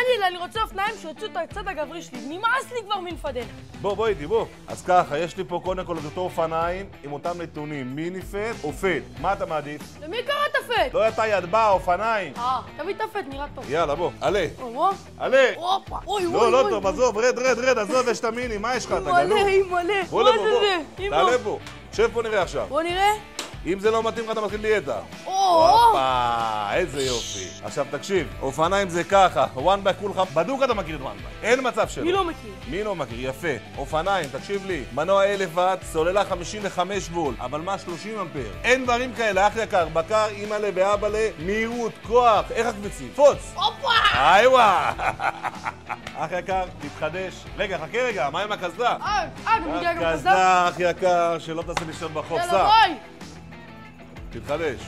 רגיל, אני רוצה אופניים שיוצאו את הצד הגברי שלי. נמאס לי כבר מלפדל. בוא איתי, בוא. אז ככה, יש לי פה קודם כל את אותו אופניים עם אותם נתונים. מיני פט או פט? מה אתה מעדיף? למי קראת פט? לא אתה ידבע, אופניים. תביא את הפט, נראה טוב. יאללה, בוא, עלה. עלה. אוי, לא טוב, עזוב, רד, עזוב, יש את המיני, מה יש לך? אתה גלו? מלא. בוא לפה, תעלה פה. שב פה נראה עכשיו. בוא נראה. אם זה לא מתאים לך, אתה מתחיל דיאטה. הופה, איזה יופי. עכשיו תקשיב, אופניים זה ככה, וואן ביי כולך, בדוק אתה מכיר את וואן ביי. אין מצב שלא. מי לא מכיר? יפה. אופניים, תקשיב לי, מנוע 1000 ואט, סוללה 55 וולט, אבל מה 30 אמפר? אין דברים כאלה, אח יקר, בקר, אימא'לה ואבא'לה, מהירות, כוח, איך הקביצים? פוץ! איווה! אח יקר, תתחדש. רגע, חכה רגע, מה עם הקסדה? גם מגיע גם קסדה? קסדה, אח יקר, שלא תעשה לישון בחוף. יאללה, ביי! תתחדש.